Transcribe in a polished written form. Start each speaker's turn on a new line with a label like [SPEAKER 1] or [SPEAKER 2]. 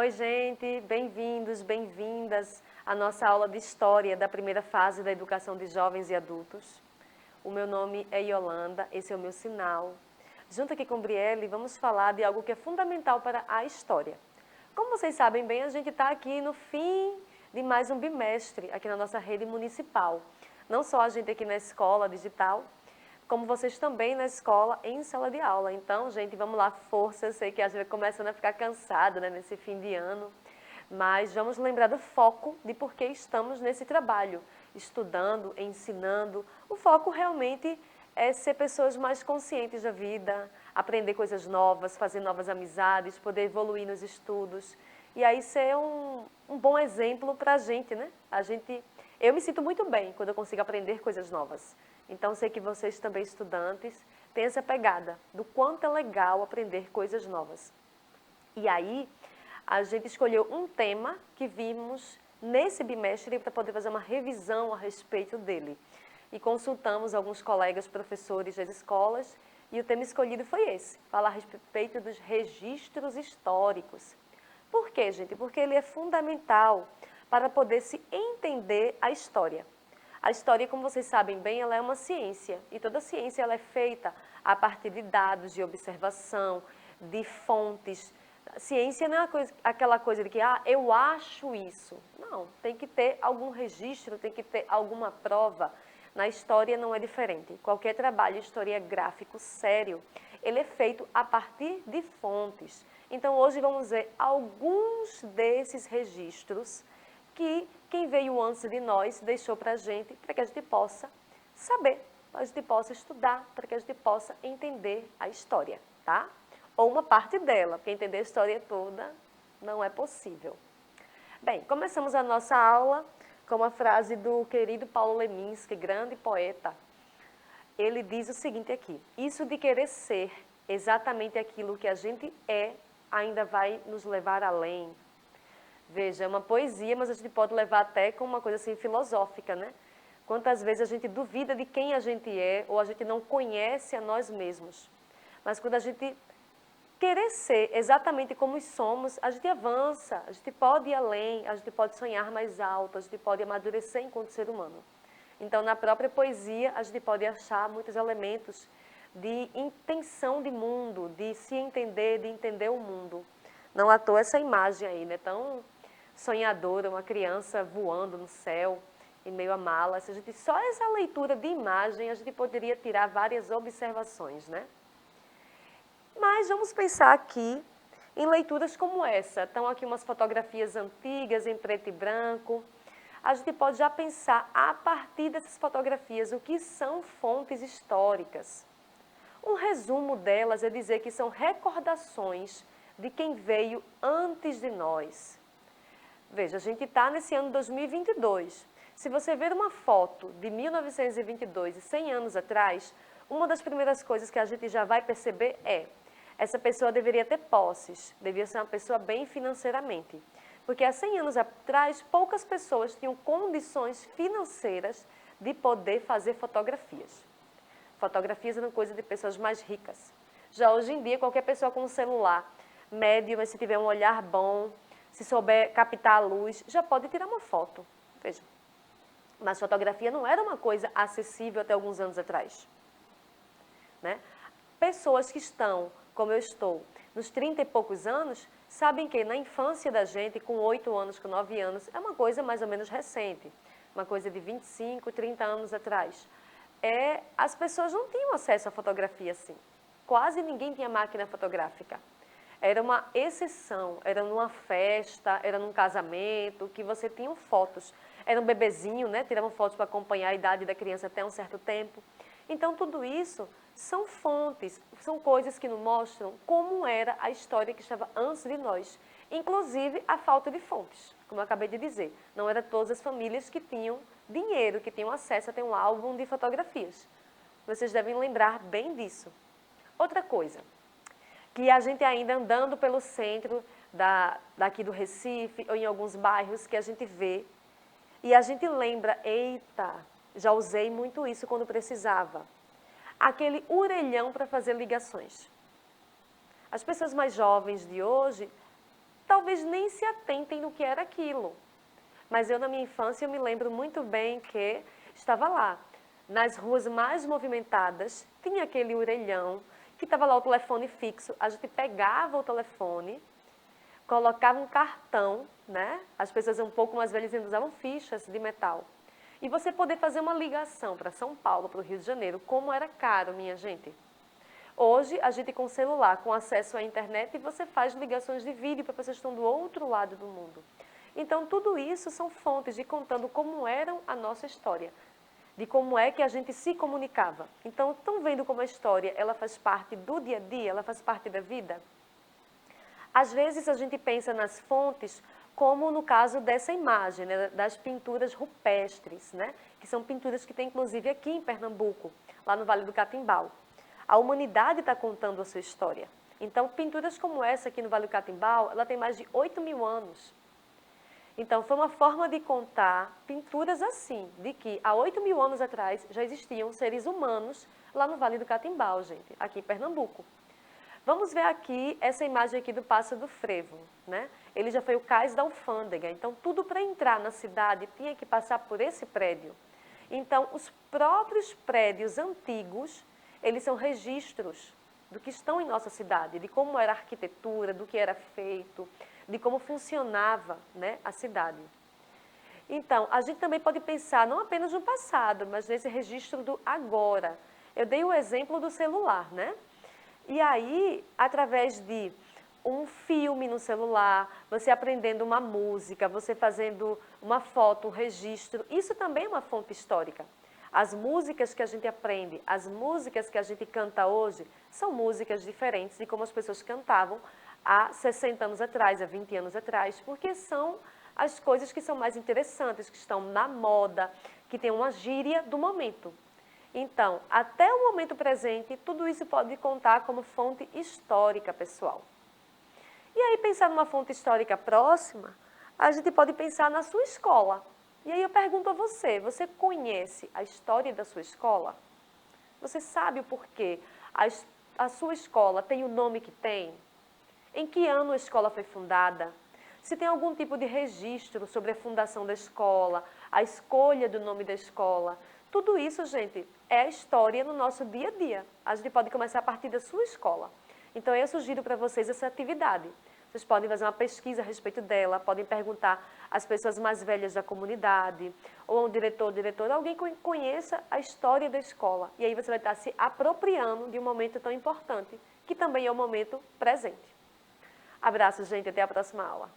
[SPEAKER 1] Oi, gente, bem-vindos, bem-vindas à nossa aula de História da primeira fase da Educação de Jovens e Adultos. O meu nome é Yolanda, esse é o meu sinal. Junto aqui com Brielle, vamos falar de algo que é fundamental para a história. Como vocês sabem bem, a gente está aqui no fim de mais um bimestre, aqui na nossa rede municipal. Não só a gente aqui na escola digital, como vocês também na escola, em sala de aula. Então, gente, vamos lá, força. Eu sei que a gente vai começando a ficar cansado, né, nesse fim de ano, mas vamos lembrar do foco de por que estamos nesse trabalho, estudando, ensinando. O foco realmente é ser pessoas mais conscientes da vida, aprender coisas novas, fazer novas amizades, poder evoluir nos estudos. E aí ser um bom exemplo para a gente, né? Eu me sinto muito bem quando eu consigo aprender coisas novas. Então, sei que vocês também, estudantes, têm essa pegada do quanto é legal aprender coisas novas. E aí, a gente escolheu um tema que vimos nesse bimestre para poder fazer uma revisão a respeito dele. E consultamos alguns colegas professores das escolas e o tema escolhido foi esse, falar a respeito dos registros históricos. Por quê, gente? Porque ele é fundamental para poder se entender a história. A história, como vocês sabem bem, ela é uma ciência, e toda ciência ela é feita a partir de dados, de observação, de fontes. A ciência não é aquela coisa de que, eu acho isso. Não, tem que ter algum registro, tem que ter alguma prova. Na história não é diferente. Qualquer trabalho historiográfico sério, ele é feito a partir de fontes. Então, hoje vamos ver alguns desses registros que quem veio antes de nós deixou para que a gente possa saber, para a gente possa estudar, para que a gente possa entender a história, tá? Ou uma parte dela, porque entender a história toda não é possível. Bem, começamos a nossa aula com uma frase do querido Paulo Leminski, grande poeta. Ele diz o seguinte aqui: isso de querer ser exatamente aquilo que a gente é, ainda vai nos levar além. Veja, é uma poesia, mas a gente pode levar até com uma coisa assim filosófica, né? Quantas vezes a gente duvida de quem a gente é ou a gente não conhece a nós mesmos. Mas quando a gente querer ser exatamente como somos, a gente avança, a gente pode ir além, a gente pode sonhar mais alto, a gente pode amadurecer enquanto ser humano. Então, na própria poesia, a gente pode achar muitos elementos de intenção de mundo, de se entender, de entender o mundo. Não à toa essa imagem aí, né? Tão sonhadora, uma criança voando no céu, em meio a malas. Só essa leitura de imagem, a gente poderia tirar várias observações, né? Mas vamos pensar aqui em leituras como essa. Estão aqui umas fotografias antigas, em preto e branco. A gente pode já pensar, a partir dessas fotografias, o que são fontes históricas. Um resumo delas é dizer que são recordações de quem veio antes de nós. Veja, a gente está nesse ano 2022. Se você ver uma foto de 1922 e 100 anos atrás, uma das primeiras coisas que a gente já vai perceber é: essa pessoa deveria ter posses, devia ser uma pessoa bem financeiramente. Porque há 100 anos atrás, poucas pessoas tinham condições financeiras de poder fazer fotografias. Fotografias eram coisa de pessoas mais ricas. Já hoje em dia, qualquer pessoa com um celular médio, mas se tiver um olhar bom, se souber captar a luz, já pode tirar uma foto. Veja. Mas fotografia não era uma coisa acessível até alguns anos atrás. Né? Pessoas que estão, como eu estou, nos 30 e poucos anos, sabem que na infância da gente, com 8 anos, com 9 anos, é uma coisa mais ou menos recente. Uma coisa de 25, 30 anos atrás. As pessoas não tinham acesso à fotografia assim. Quase ninguém tinha máquina fotográfica. Era uma exceção, era numa festa, era num casamento, que você tinha fotos. Era um bebezinho, né? Tiravam fotos para acompanhar a idade da criança até um certo tempo. Então, tudo isso são fontes, são coisas que nos mostram como era a história que estava antes de nós. Inclusive, a falta de fontes, como eu acabei de dizer. Não eram todas as famílias que tinham dinheiro, que tinham acesso a ter um álbum de fotografias. Vocês devem lembrar bem disso. Outra coisa, que a gente ainda andando pelo centro daqui do Recife, ou em alguns bairros que a gente vê, e a gente lembra, eita, já usei muito isso quando precisava. Aquele orelhão para fazer ligações. As pessoas mais jovens de hoje talvez nem se atentem no que era aquilo. Mas eu, na minha infância, eu me lembro muito bem que estava lá. Nas ruas mais movimentadas, tinha aquele orelhão, que estava lá o telefone fixo. A gente pegava o telefone, colocava um cartão, né? As pessoas um pouco mais velhas ainda usavam fichas de metal. E você poder fazer uma ligação para São Paulo, para o Rio de Janeiro, como era caro, minha gente. Hoje, a gente com celular, com acesso à internet, você faz ligações de vídeo para pessoas que estão do outro lado do mundo. Então, tudo isso são fontes de contando como era a nossa história, de como é que a gente se comunicava. Então, estão vendo como a história ela faz parte do dia a dia, ela faz parte da vida? Às vezes, a gente pensa nas fontes como no caso dessa imagem, né, das pinturas rupestres, né, que são pinturas que tem inclusive aqui em Pernambuco, lá no Vale do Catimbau. A humanidade está contando a sua história. Então, pinturas como essa aqui no Vale do Catimbau, ela tem mais de 8.000 anos. Então, foi uma forma de contar pinturas assim, de que há 8.000 anos atrás já existiam seres humanos lá no Vale do Catimbau, gente, aqui em Pernambuco. Vamos ver aqui essa imagem aqui do Passo do Frevo, né? Ele já foi o cais da alfândega, então tudo para entrar na cidade tinha que passar por esse prédio. Então, os próprios prédios antigos, eles são registros do que estão em nossa cidade, de como era a arquitetura, do que era feito, de como funcionava, né, a cidade. Então, a gente também pode pensar não apenas no passado, mas nesse registro do agora. Eu dei o exemplo do celular, né? E aí, através de um filme no celular, você aprendendo uma música, você fazendo uma foto, um registro, isso também é uma fonte histórica. As músicas que a gente aprende, as músicas que a gente canta hoje, são músicas diferentes de como as pessoas cantavam há 60 anos atrás, há 20 anos atrás, porque são as coisas que são mais interessantes, que estão na moda, que tem uma gíria do momento. Então, até o momento presente, tudo isso pode contar como fonte histórica, pessoal. E aí, pensar numa fonte histórica próxima, a gente pode pensar na sua escola. E aí eu pergunto a você, você conhece a história da sua escola? Você sabe o porquê a sua escola tem o nome que tem? Em que ano a escola foi fundada? Se tem algum tipo de registro sobre a fundação da escola, a escolha do nome da escola. Tudo isso, gente, é a história no nosso dia a dia. A gente pode começar a partir da sua escola. Então, eu sugiro para vocês essa atividade. Vocês podem fazer uma pesquisa a respeito dela, podem perguntar às pessoas mais velhas da comunidade, ou a um diretor, diretora, alguém que conheça a história da escola. E aí você vai estar se apropriando de um momento tão importante, que também é o momento presente. Abraço, gente, até a próxima aula.